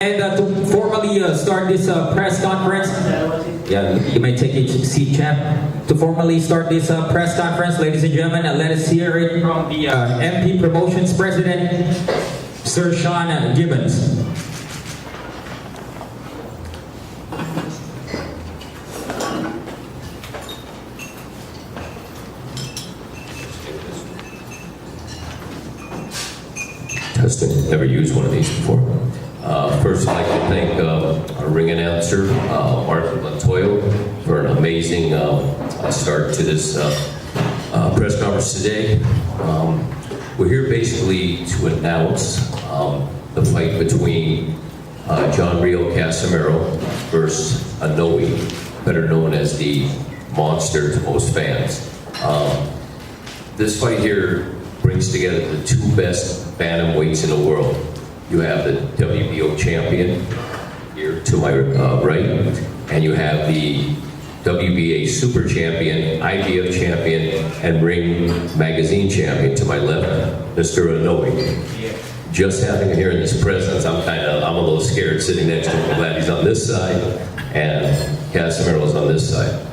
And to formally start this press conference, yeah, you may take a seat, champ. To formally start this press conference, ladies and gentlemen, let us hear it from the MP Promotions President, Sir Sean Gibbons. Testing. Never used one of these before. First, I'd like to thank our ring announcer, Mark Montoya, for an amazing start to this press conference today. We're here basically to announce the fight between John Rio Casimero versus Inoue, better known as the Monster to most fans. This fight here brings together the two best bantamweights in the world. You have the WBO champion here to my right, and you have the WBA super champion, IBF champion, and Ring Magazine champion to my left, Mr. Inoue. Just having him here in his presence, I'm a little scared sitting next to him. I'm glad he's on this side, and Casimero's on this side.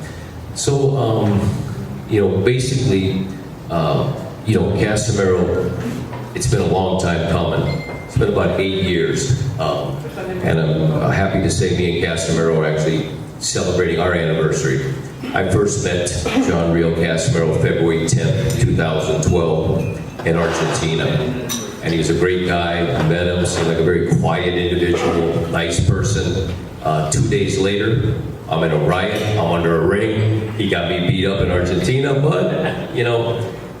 So, basically, Casimero, it's been a long time coming. It's been about 8 years, and I'm happy to say me and Casimero are actually celebrating our anniversary. I first met John Rio Casimero February 10th, 2012 in Argentina, and he was a great guy. I met him, seemed like a very quiet individual, nice person. 2 days later, I'm in a riot, I'm under a ring. He got me beat up in Argentina, but,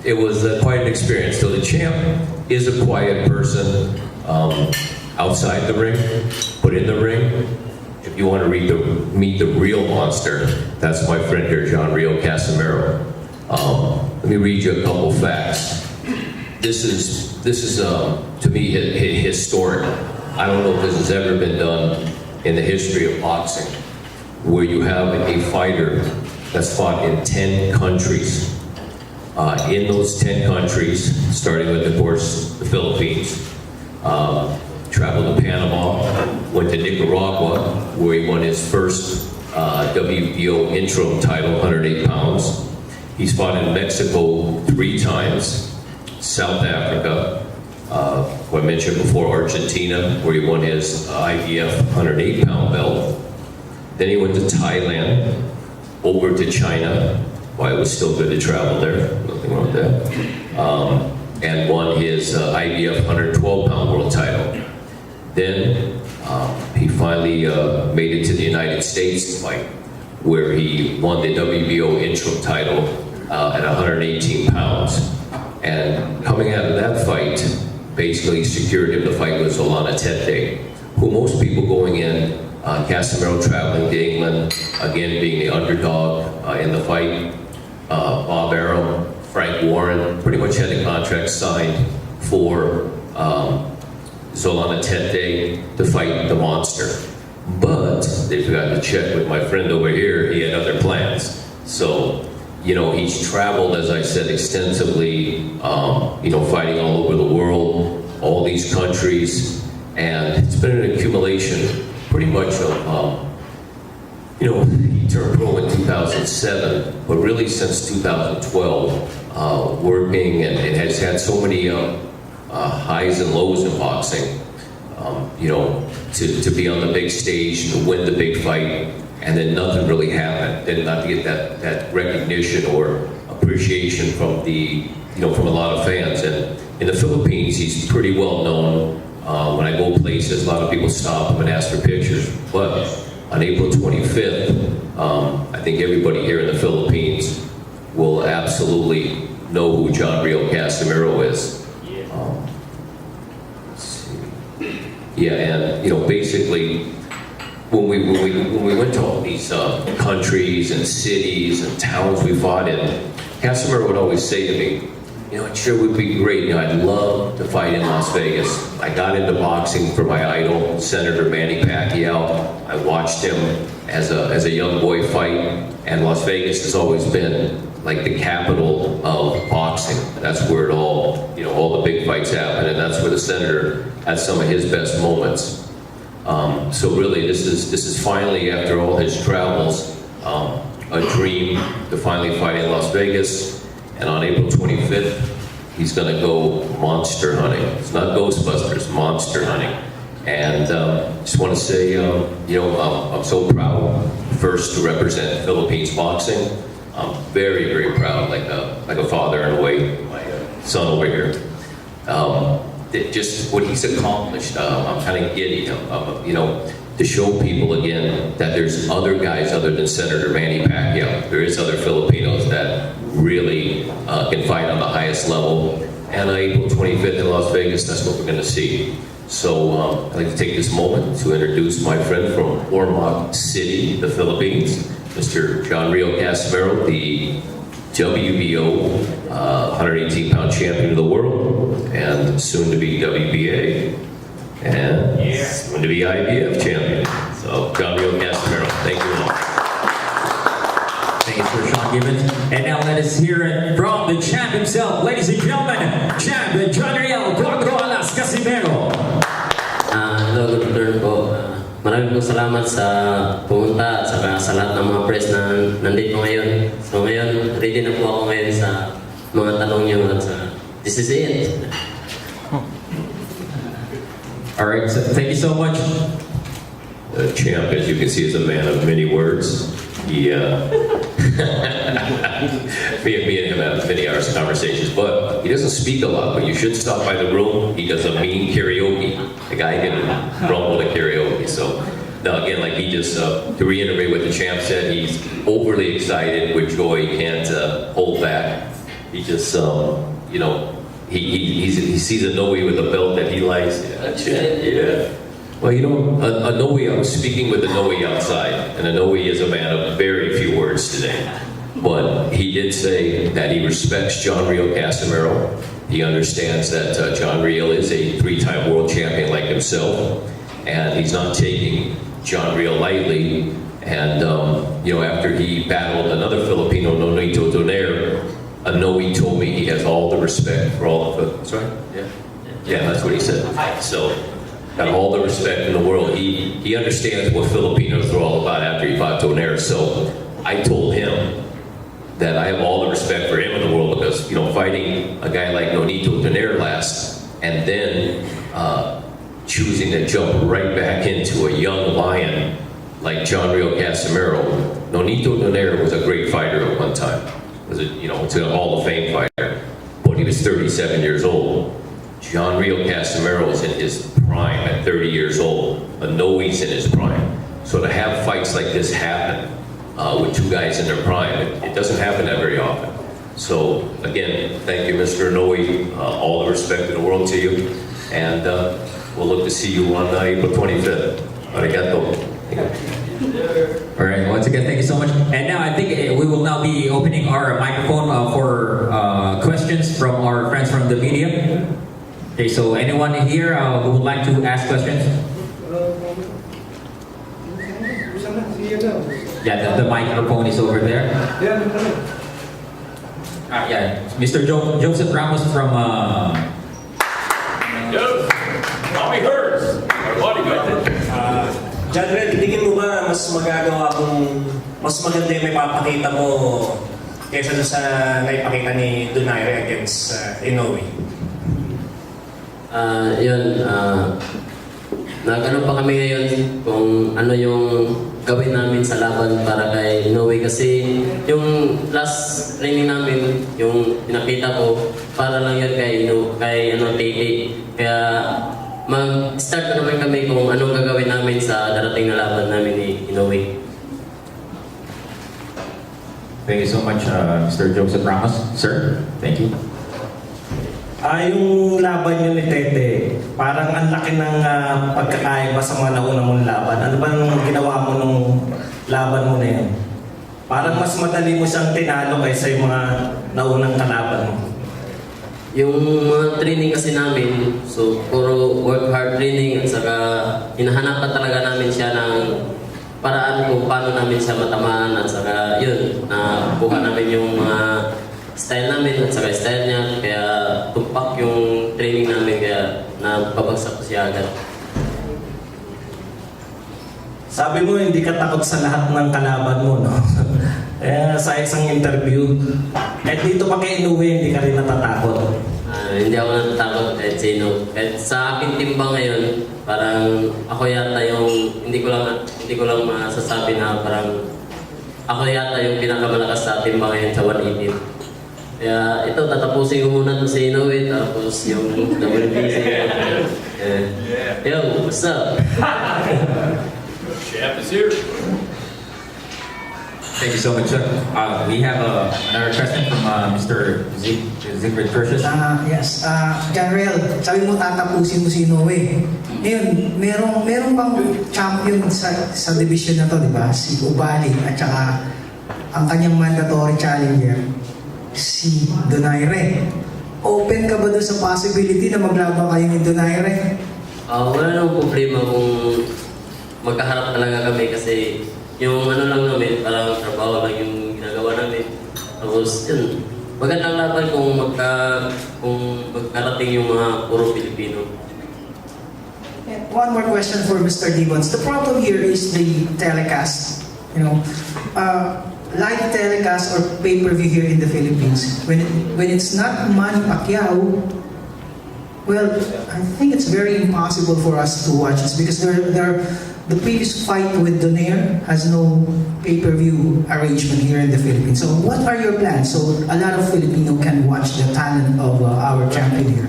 it was quite an experience. So the champ is a quiet person outside the ring, but in the ring, if you want to meet the real monster, that's my friend here, John Rio Casimero. Let me read you a couple facts. This is to me historic. I don't know if this has ever been done in the history of boxing, where you have a fighter that's fought in 10 countries. In those 10 countries, starting with, of course, the Philippines, traveled to Panama, went to Nicaragua, where he won his first WBO interim title, 108 pounds. He's fought in Mexico 3 times, South Africa, who I mentioned before, Argentina, where he won his IBF 108-pound belt. Then he went to Thailand, over to China. Why it was still good to travel there, nothing wrong with that. And won his IBF 112-pound world title. Then he finally made it to the United States fight, where he won the WBO interim title at 118 pounds. And coming out of that fight, basically secured him the fight with Solana Tete, who most people going in, Casimero traveling to England, again being the underdog in the fight. Bob Arum, Frank Warren pretty much had the contract signed for Solana Tete to fight the monster. But they forgot to check with my friend over here, he had other plans. So, he's traveled, as I said, extensively, fighting all over the world, all these countries, and it's been an accumulation pretty much of, he turned pro in 2007, but really since 2012, working and has had so many highs and lows in boxing, to be on the big stage, to win the big fight, and then nothing really happened, and not to get that recognition or appreciation from from a lot of fans. And in the Philippines, he's pretty well known. When I go places, a lot of people stop him and ask for pictures, but on April 25th, I think everybody here in the Philippines will absolutely know who John Rio Casimero is. Let's see. Yeah, and basically, when we went to all these countries and cities and towns we fought in, Casimero would always say to me, it sure would be great. I'd love to fight in Las Vegas. I got into boxing for my idol, Senator Manny Pacquiao. I watched him as a young boy fight, and Las Vegas has always been like the capital of boxing. That's where it all the big fights happen, and that's where the Senator had some of his best moments. So really, this is finally, after all his travels, a dream to finally fight in Las Vegas. And on April 25th, he's going to go monster hunting. It's not Ghostbusters, monster hunting. And just want to say, I'm so proud, first, to represent Philippines boxing. I'm very, very proud, like a father in a way, my son over here. Just what he's accomplished, I'm kind of giddy, to show people again that there's other guys other than Senator Manny Pacquiao. There is other Filipinos that really can fight on the highest level. And on April 25th in Las Vegas, that's what we're going to see. So I'd like to take this moment to introduce my friend from Ormoc City, the Philippines, Mr. John Rio Casimero, the WBO 118-pound champion of the world, and soon to be WBA, and soon to be IBF champion. So, John Rio Casimero, thank you all. Thank you, Sir Sean Gibbons. And now let us hear it from the champ himself. Ladies and gentlemen, Champ John Rio Casimero. Hello, good afternoon po. Maraming pong salamat sa pumunta at sa lahat ng mga press na nandito ngayon. So ngayon, ready na po ako ngayon sa mga tanong niyo at this is it. Alright, so thank you so much. The champ, as you can see, is a man of many words. He, me and him have many hours of conversations, but he doesn't speak a lot, but you should stop by the room. He does a mean karaoke. The guy can rumble the karaoke. So, now again, like he just, to reiterate what the champ said, he's overly excited with joy. He can't hold back. He just, he sees Inoue with a belt that he likes. Yeah. Well, Inoue, I was speaking with Inoue outside, and Inoue is a man of very few words today. But he did say that he respects John Rio Casimero. He understands that John Rio is a 3-time world champion like himself, and he's not taking John Rio lightly. And, after he battled another Filipino, Nonito Donaire, Inoue told me he has all the respect for all of the... That's right? Yeah, that's what he said. So... got all the respect in the world. He understands what Filipinos are all about after he fought Donaire. So I told him that I have all the respect for him in the world because, fighting a guy like Nonito Donaire last and then choosing to jump right back into a young lion like John Rio Casimero. Nonito Donaire was a great fighter at one time. Was a Hall of Fame fighter. But he was 37 years old. John Rio Casimero is in his prime at 30 years old. Inoue's in his prime. So to have fights like this happen with two guys in their prime, it doesn't happen that very often. So again, thank you, Mr. Inoue. All the respect in the world to you. And we'll look to see you on April 25th. Arigato. Alright, once again, thank you so much. And now I think we will now be opening our microphone for questions from our friends from the media. Okay, so anyone here who would like to ask questions? Yeah, the microphone is over there. Mr. Joseph Ramos from... Tommy Hurts, our bodyguard. John Red, tingin mo ba mas maganda yung may papakita mo kaysa sa naipakita ni Donaire against Inoue? Nagano pa kami ngayon kung ano yung gawin namin sa laban para kay Inoue kasi yung last training namin, yung pinakita ko, para lang yun kay Titi. Kaya mag-start na naman kami kung anong gagawin namin sa darating na laban namin ni Inoue. Thank you so much, Mr. Joseph Ramos. Sir, thank you. Yung laban yun ni Tete, parang ang laki ng pagkakaiba sa mga naunang mong laban. Ano ba nung ginawa mo nung laban mo na yun? Parang mas madali mo siyang tinalo kaysa yung mga naunang kalaban mo. Yung mga training kasi namin, so puro work hard training at saka hinahanapan talaga namin siya ng paraan kung paano namin siya matamaan at saka yun, nakuha namin yung mga style namin at saka style niya, kaya tumpak yung training namin kaya napabagsak ko siya agad. Sabi mo, hindi ka takot sa lahat ng kalaban mo, no? Kaya sa isang interview, kahit dito pa kay Inoue, hindi ka rin natatakot. Hindi ako natatakot kahit sino. Kahit sa akin timba ngayon, parang ako yata yung, hindi ko lang masasabi na parang ako yata yung pinakamalakas sa timba ngayon sa 118. Kaya ito, tatapusin ko muna ito sa Inoue, tapos yung WBC. Yo, what's up? Chef is here. Thank you so much, sir. We have another question from Mr. Zigfrid Tertius. Yes. General, sabi mo tatapusin mo si Inoue. Ngayon, merong bang champion sa division na to, di ba? Si Ubali at saka ang kanyang mandatory challenger, si Donaire. Open ka ba doon sa possibility na maglaban kayo ni Donaire? Wala namang problema kung magkaharap talaga kami kasi yung ano lang namin, parang trabaho lang yung ginagawa namin. Tapos yun, magandang laban kung magkarating yung mga puro Pilipino. And one more question for Mr. Divons. The problem here is the telecast. Live telecast or pay-per-view here in the Philippines. When it's not Manny Pacquiao, well, I think it's very impossible for us to watch this because the previous fight with Donaire has no pay-per-view arrangement here in the Philippines. So what are your plans so a lot of Filipino can watch the talent of our champion here?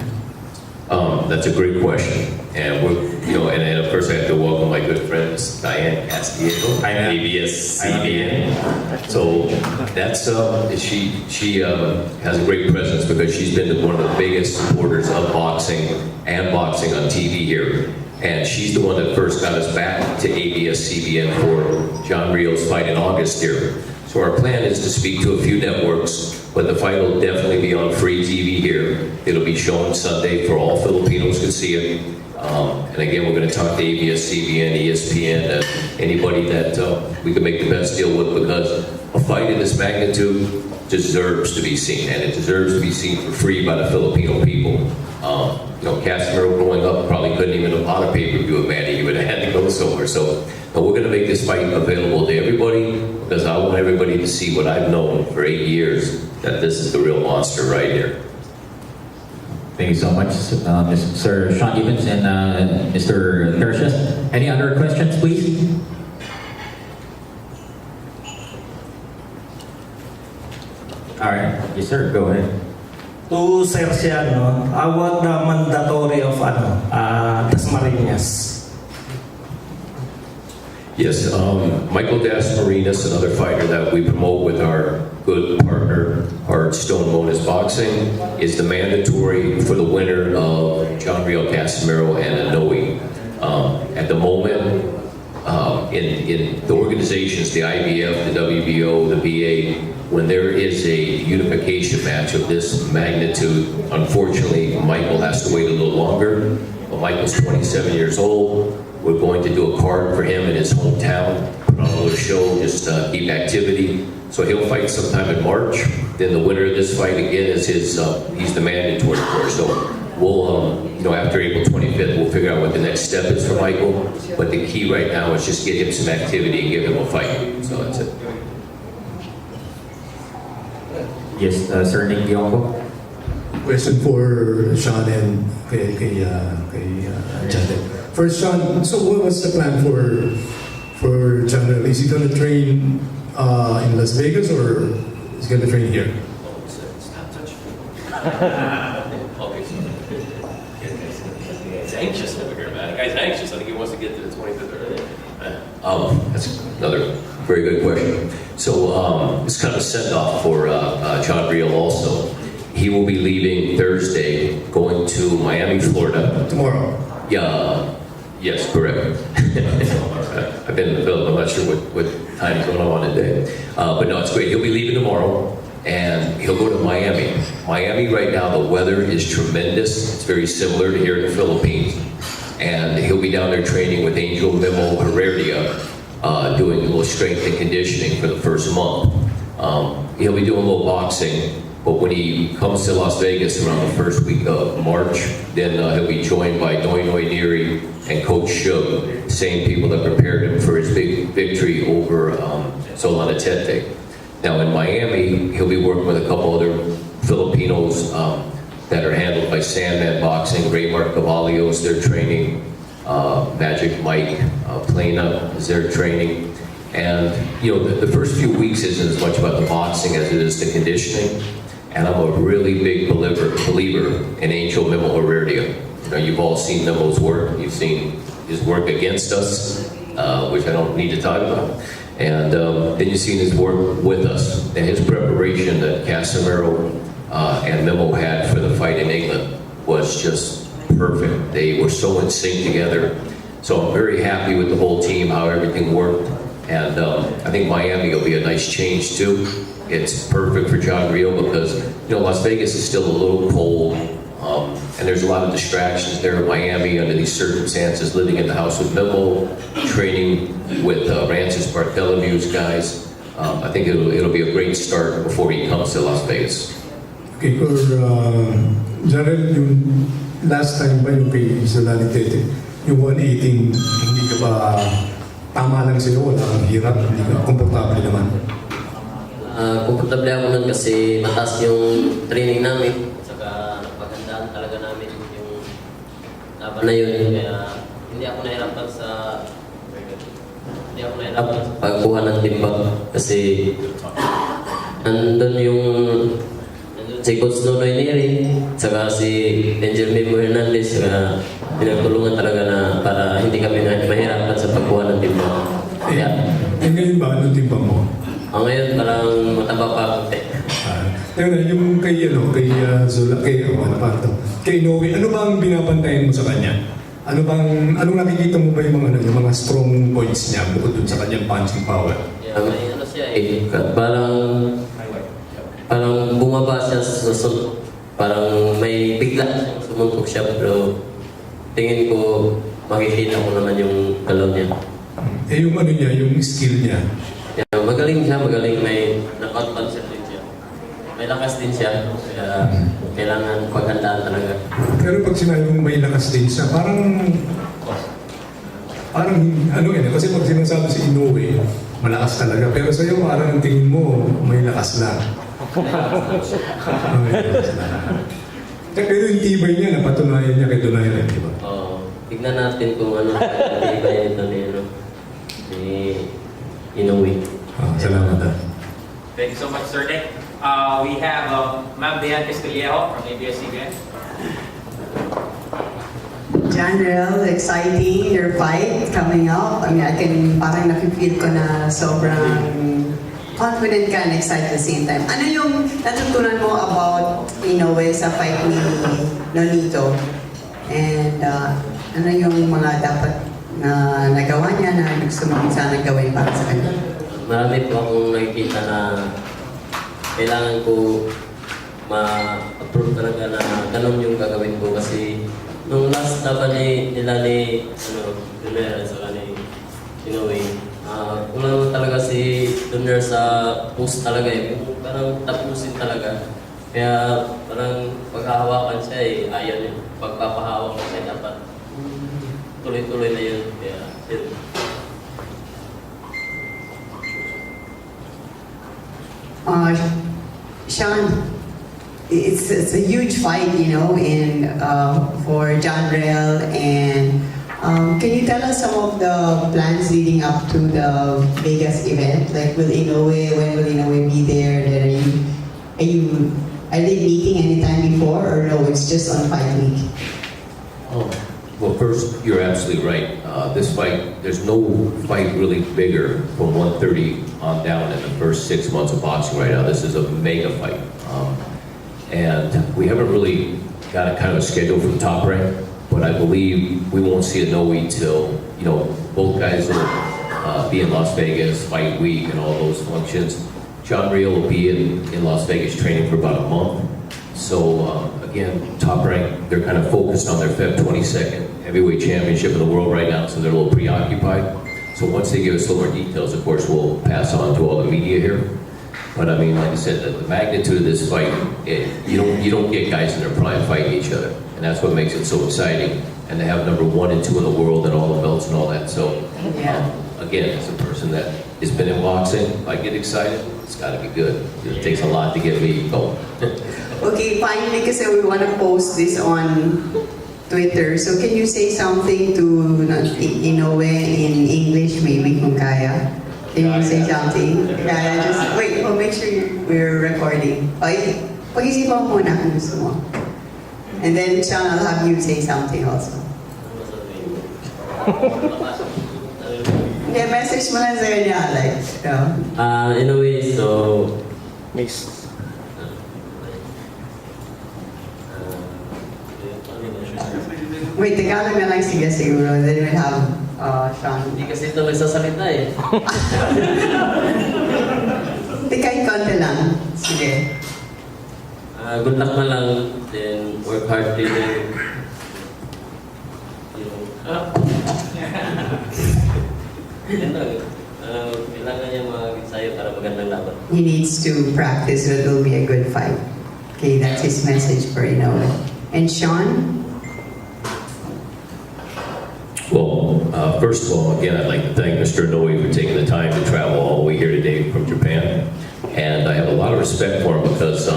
That's a great question. And and of course I have to welcome my good friend Diane Casimero, ABS CBN. So that's she has a great presence because she's been one of the biggest supporters of boxing and boxing on TV here. And she's the one that first got us back to ABS-CBN for John Rio's fight in August here. So our plan is to speak to a few networks, but the fight will definitely be on free TV here. It'll be shown Sunday for all Filipinos to see it. And again, we're going to talk to ABS-CBN, ESPN, anybody that we can make the best deal with because a fight of this magnitude deserves to be seen, and it deserves to be seen for free by the Filipino people. Casimero growing up probably couldn't even have bought a pay-per-view of Manny. He would have had to go somewhere. So we're going to make this fight available to everybody because I want everybody to see what I've known for 8 years, that this is the real monster right here. Thank you so much, Sir Sean Evans and Mr. Tertius. Any other questions, please? All right. Yes, sir. Go ahead. To Sir siya, no? What the mandatory of Dasmariñas? Yes, Michael Dasmariñas, another fighter that we promote with our good partner, Stone Monas Boxing, is the mandatory for the winner of John Rio Casimero and Inoue. At the moment, in the organizations, the IBF, the WBO, the BA, when there is a unification match of this magnitude, unfortunately, Michael has to wait a little longer. But Michael's 27 years old. We're going to do a card for him in his hometown, put on a little show, just keep activity. So he'll fight sometime in March. Then the winner of this fight again is he's the mandatory for. So we'll, after April 25th, we'll figure out what the next step is for Michael. But the key right now is just get him some activity and give him a fight. So that's it. Yes, Sir Nick Diongo. Question for Sean and kay Janet. First, Sean, so what was the plan for Janet? Is he going to train in Las Vegas or is he going to train here? He's anxious over here, man. The guy's anxious. I think he wants to get to the 25th early. That's another very good question. So it's kind of a send-off for John Rio also. He will be leaving Thursday, going to Miami, Florida. Tomorrow. Yeah, yes, correct. I've been in the film, I'm not sure what time's going on today. But no, it's great. He'll be leaving tomorrow, and he'll go to Miami. Miami right now, the weather is tremendous. It's very similar to here in the Philippines. And he'll be down there training with Angel Memo Herrera, doing a little strength and conditioning for the first month. He'll be doing a little boxing, but when he comes to Las Vegas around the first week of March, then he'll be joined by Inoue Neri and Coach Shug, same people that prepared him for his first big victory over Solanitete. Now in Miami, he'll be working with a couple other Filipinos that are handled by Sandman Boxing, Raymar Cavalios, their training, Magic Mike, Plana is their training. And the first few weeks isn't as much about the boxing as it is the conditioning. And I'm a really big believer in Angel Memo Heredia. You've all seen Memo's work. You've seen his work against us, which I don't need to talk about. And then you've seen his work with us. And his preparation that Casimero and Memo had for the fight in England was just perfect. They were so in sync together. So I'm very happy with the whole team, how everything worked. And I think Miami will be a nice change too. It's perfect for John Rio because Las Vegas is still a little cold, and there's a lot of distractions there in Miami under these circumstances, living in the house with Memo, training with Rancis Bartholomew's guys. I think it'll be a great start before he comes to Las Vegas. Okay, for Jarrell, yung last time ba yung kay Solanitete, yung 118, hindi ka ba tama lang sa'yo, wala kang hirap, hindi ka komportable naman? Komportable ako nun kasi mataas yung training namin. Saka napagandaan talaga namin yung laban na yun. Kaya hindi ako nahirapan sa pagkuha ng timba. Kasi nandun si Coach Inoue Neri, saka si Benjamin Hernandez, saka pinagtulungan talaga na para hindi kami mahirapan sa pagkuha ng timba. Ngayon ba, anong timba mo? Ngayon parang mataba pa konti. Yung kay Zola, kay Inoue, ano ba ang binabantayan mo sa kanya? Anong nakikita mo ba yung mga strong points niya bukod dun sa kanyang punching power? Yeah, may siya parang bumaba siya sa suntok. Parang may bigla sumuntok siya, pero tingin ko makikita ko naman yung galaw niya. Yung yung skill niya? Yeah, magaling may knockout puncher din siya. May lakas din siya, kaya kailangan paghandaan talaga. Pero pag sinabi mong may lakas din siya, parang kasi pag sinasabi si Inoue, malakas talaga. Pero sa'yo parang ang tingin mo, may lakas lang. Pero yung tibay niya, napatunayan niya kay Donaire, di ba? Oo. Tignan natin kung ano yung tibay nito ni Inoue. Salamat. Thank you so much, Sir Nick. We have Ma'am Diane Castillejo from ABS-CBN. John Real, exciting your fight coming up. I mean, parang nafe-feel ko na sobrang confident ka and excited at the same time. Ano yung natutunan mo about Inoue sa fight ni Nonito? And ano yung mga dapat na nagawa niya na gusto mo sana gawin para sa kanya? Marami po akong nakikita na kailangan ko ma-approve talaga na ganun yung gagawin ko kasi nung last laban nila ni Donaire sa ni Inoue, kulang talaga si Donaire sa post talaga parang tapusin talaga. Kaya parang paghahawakan siya ayaw niya. Pagpapahawak siya dapat tuloy-tuloy na yun. Kaya yun. Sean, it's a huge fight, for John Real. And can you tell us some of the plans leading up to the Vegas event? Like, when will Inoue be there? Are they meeting anytime before, or no? It's just on fight week. Well, first, you're absolutely right. This fight, there's no fight really bigger from 130 on down in the first 6 months of boxing right now. This is a mega fight. And we haven't really got a kind of a schedule from Top Rank, but I believe we won't see Inoue till, both guys will be in Las Vegas, fight week, and all those functions. John Rio will be in Las Vegas training for about a month. So again, Top Rank, they're kind of focused on their Feb 22nd heavyweight championship in the world right now, so they're a little preoccupied. So once they give us a little more details, of course, we'll pass on to all the media here. But I mean, like I said, the magnitude of this fight, you don't get guys in their prime fighting each other, and that's what makes it so exciting. And they have number 1 and 2 in the world and all the belts and all that. So again, as a person that has been in boxing, if I get excited, it's got to be good. It takes a lot to get me going. Okay, finally, kasi we want to post this on Twitter. So can you say something to Inoue in English, maybe kung kaya? Can you say something? Kaya, just wait, we'll make sure we're recording. Okay, pag-isipan mo muna kung gusto mo. And then, Sean, I'll have you say something also. Yeah, message mo lang sa'yo niya, Alex. Anyway, so... Wait, Tagalog na lang sige siguro. Then we'll have Sean. Hindi kasi ito nagsasalita eh. Kahit konti lang. Sige. Good luck na lang, then work hard din. Kailangan niya mag-ensayo para magandang laban. He needs to practice, so it will be a good fight. Okay, that's his message for Inoue. And Sean? Well, first of all, again, I'd like to thank Mr. Inoue for taking the time to travel all the way here today from Japan. And I have a lot of respect for him because,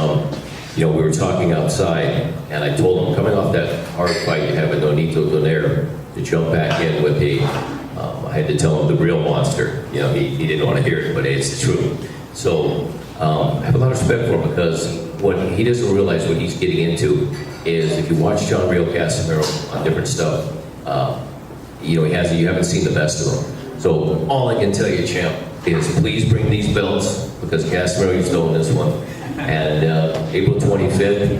we were talking outside, and I told him, coming off that hard fight you had with Nonito Donaire, to jump back in with I had to tell him the real monster. He didn't want to hear it, but it's the truth. So I have a lot of respect for him because what he doesn't realize what he's getting into is if you watch John Real Casimero on different stuff, you haven't seen the best of him. So all I can tell you, champ, is please bring these belts because Casimero, you stole this one. And April 25th,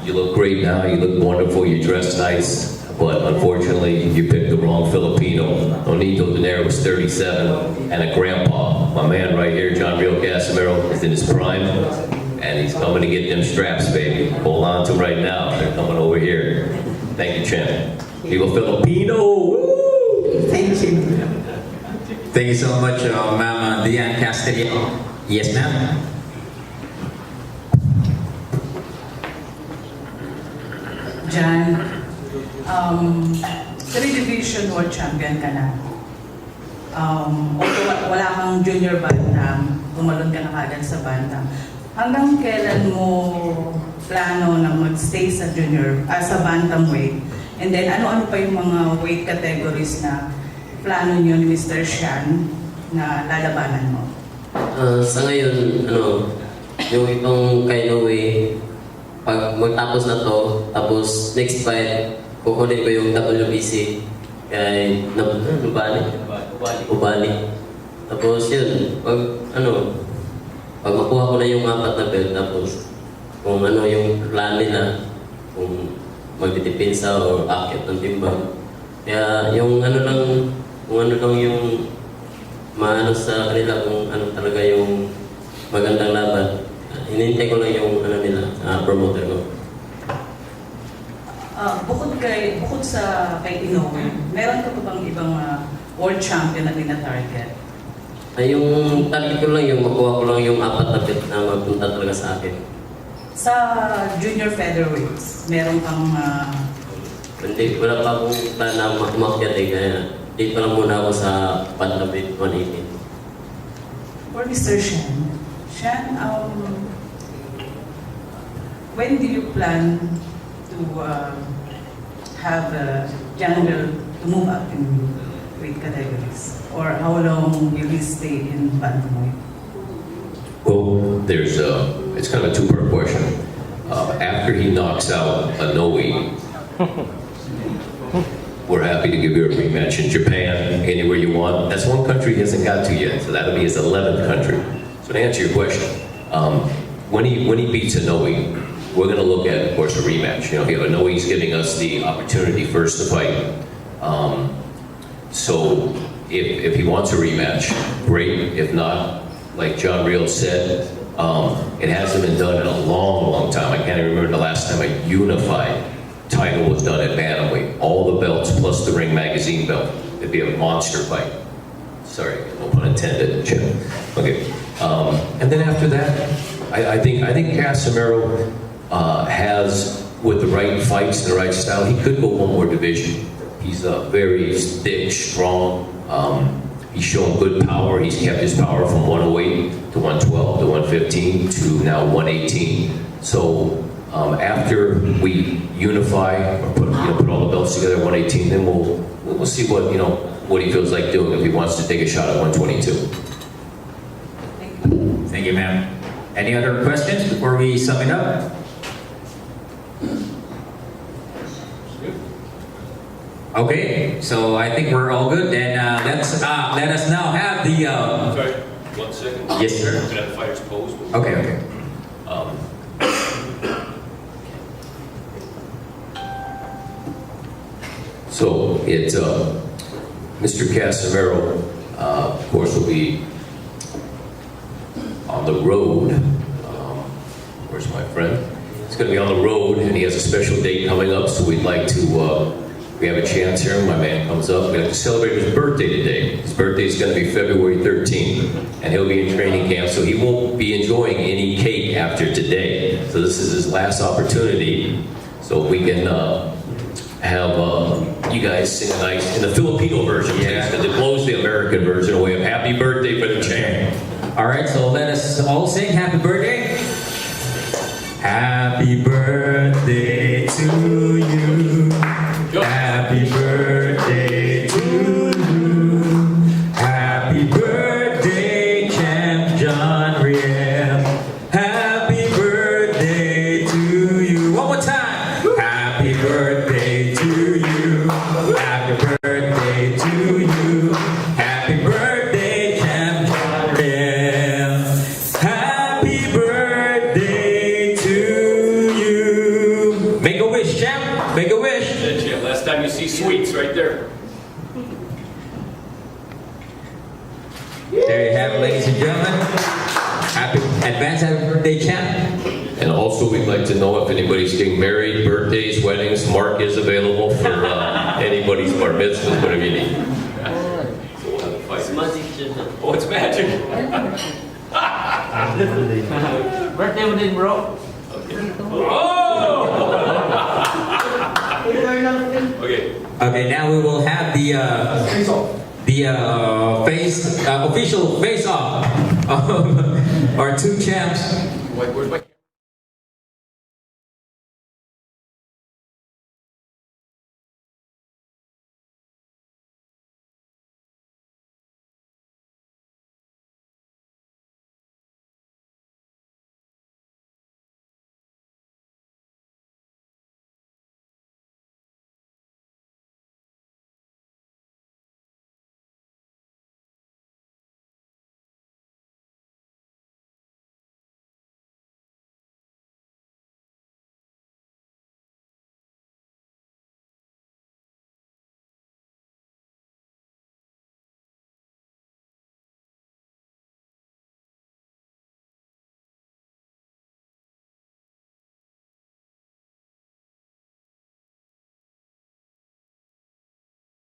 you look great now, you look wonderful, you dress nice, but unfortunately, you picked the wrong Filipino. Nonito Donaire was 37 and a grandpa. My man right here, John Real Casimero, is in his prime, and he's coming to get them straps, baby. Hold on to them right now, they're coming over here. Thank you, champ. Viva Filipino! Woo! Thank you. Thank you so much, Ma'am Diane Castillo. Yes, ma'am. Jan, 3-division world champion ka na. Although wala kang junior bantam, gumalon ka na kagad sa bantam. Hanggang kailan mo plano na mag-stay sa sa bantamweight? And then ano-ano pa yung mga weight categories na plano niyo ni Mr. Shan na lalabanan mo? Sa ngayon, yung itong kay Inoue, pag magtapos na to, tapos next fight, kukunin ko yung WBC kay Ubali. Tapos yun, pag makuha ko na yung 4 na belt, tapos kung ano yung plan nila, kung magdidepensa o akit ng timbang. Kaya yung yung maano sa kanila kung ano talaga yung magandang laban. Hinintay ko lang yung nila, promoter ko. Bukod sa kay Inoue, meron ka pa bang ibang world champion na tina-target? Yung target ko lang yung makuha ko lang yung 4 na belt na magpunta talaga sa akin. Sa junior featherweights, meron kang... Wala pa akong plan na umakyat kaya di pa lang muna ako sa bantamweight 118. For Mr. Shan, when do you plan to have general to move up in weight categories? Or how long will you stay in bantamweight? Well, it's kind of a two-part question. After he knocks out Inoue, we're happy to give you a rematch in Japan, anywhere you want. That's one country he hasn't got to yet, so that'll be his 11th country. So to answer your question, when he beats Inoue, we're going to look at, of course, a rematch. Inoue's giving us the opportunity first to fight. So if he wants a rematch, great. If not, like John Real said, it hasn't been done in a long, long time. I can't even remember the last time a unified title was done at bantamweight. All the belts plus the Ring Magazine belt. It'd be a monster fight. Sorry, no pun intended. Okay. And then after that, I think Casimero has, with the right fights and the right style, he could go one more division. He's very thick, strong. He's shown good power. He's kept his power from 108 to 112 to 115 to now 118. So after we unify or put all the belts together at 118, then we'll see what he feels like doing if he wants to take a shot at 122. Thank you, ma'am. Any other questions before we sum it up? Okay, so I think we're all good. Then let us now have the. Sorry, 1 second. Yes, sir. We're gonna have the fighters posed. Okay. So it's Mr. Casimero, of course, will be on the road. Where's my friend? He's going to be on the road, and he has a special date coming up. So we'd like to. We have a chance here. My man comes up. We have to celebrate his birthday today. His birthday is going to be February 13th, and he'll be in training camp, so he won't be enjoying any cake after today. So this is his last opportunity. So we can have you guys sing a nice in the Filipino version, Yeah. because it blows the American version away of "Happy Birthday" for the champ. All right, so let us all sing happy birthday. Happy birthday to you. Happy birthday to you. Happy birthday, Champ John Riel. Happy birthday to you. One more time. Happy birthday to you. Happy birthday to you. Happy birthday, Champ John Riel. Happy birthday to you. Make a wish, champ. Make a wish. Last time you see sweets right there. There you have it, ladies and gentlemen. Advance happy birthday, champ. And also, we'd like to know if anybody's getting married, birthdays, weddings. Mark is available for anybody's bar mitzvahs, whatever you need. So we'll have the fighters. It's magic. Oh, it's magic. Birthday mo din, bro. Okay. Okay, now we will have the official face-off of our two champs. Where's my